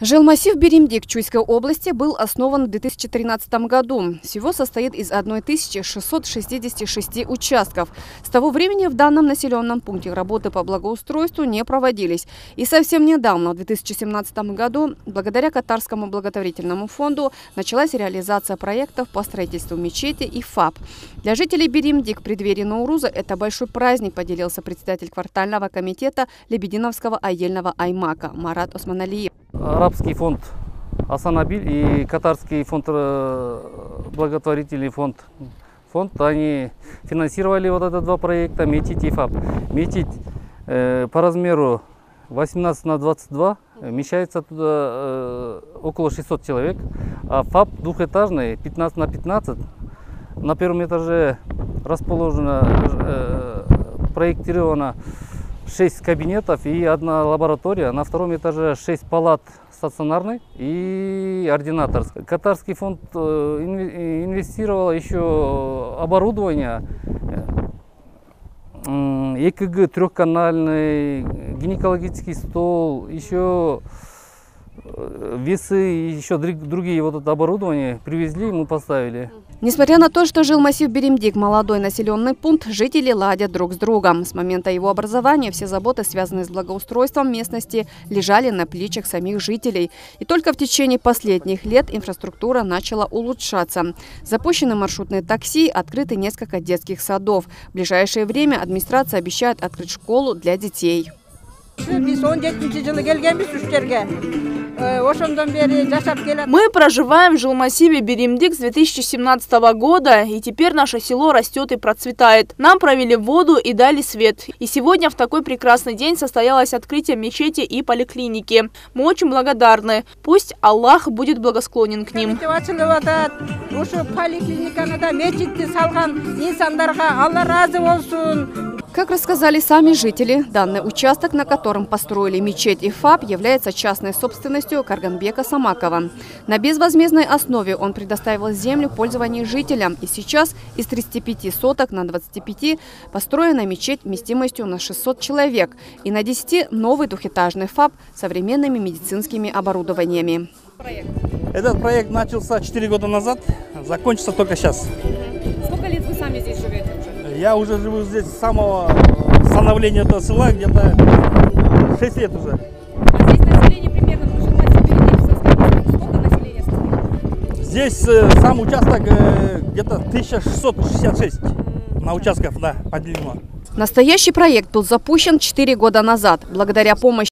Жилмассив Беримдик Чуйской области был основан в 2013 году. Всего состоит из 1666 участков. С того времени в данном населенном пункте работы по благоустройству не проводились. И совсем недавно, в 2017 году, благодаря Катарскому благотворительному фонду, началась реализация проектов по строительству мечети и ФАП. Для жителей Беримдик в преддверии Науруза это большой праздник, поделился председатель квартального комитета Лебединовского айельного аймака Марат Османалиев. Арабский фонд Асанабиль и Катарский фонд, благотворительный фонд, они финансировали вот эти два проекта, Метить и ФАП. Метить по размеру 18 на 22, вмещается туда около 600 человек, а ФАП двухэтажный 15 на 15. На первом этаже расположено, проектировано 6 кабинетов и одна лаборатория. На втором этаже 6 палат стационарной и ординаторской. Катарский фонд инвестировал еще оборудование, ЕКГ трехканальный, гинекологический стол, еще весы и еще другие вот это оборудование привезли, мы поставили. Несмотря на то, что жилмассив Беримдик – молодой населенный пункт, жители ладят друг с другом. С момента его образования все заботы, связанные с благоустройством местности, лежали на плечах самих жителей. И только в течение последних лет инфраструктура начала улучшаться. Запущены маршрутные такси, открыты несколько детских садов. В ближайшее время администрация обещает открыть школу для детей. Мы проживаем в жилмассиве Беримдик с 2017 года, и теперь наше село растет и процветает. Нам провели воду и дали свет. И сегодня в такой прекрасный день состоялось открытие мечети и поликлиники. Мы очень благодарны. Пусть Аллах будет благосклонен к ним. Как рассказали сами жители, данный участок, на котором построили мечеть и ФАП, является частной собственностью Карганбека Самакова. На безвозмездной основе он предоставил землю в пользование жителям. И сейчас из 35 соток на 25 построена мечеть вместимостью на 600 человек. И на 10 новый двухэтажный ФАП с современными медицинскими оборудованиями. Этот проект начался 4 года назад, закончится только сейчас. Сколько лет вы сами здесь живете уже? Я уже живу здесь с самого становления этого села, где-то 6 лет уже. А здесь население примерно в жилмассиве Беримдик сколько населения состоит? Здесь сам участок где-то 1666 на участках, да, поделено. Настоящий проект был запущен 4 года назад. Благодаря помощи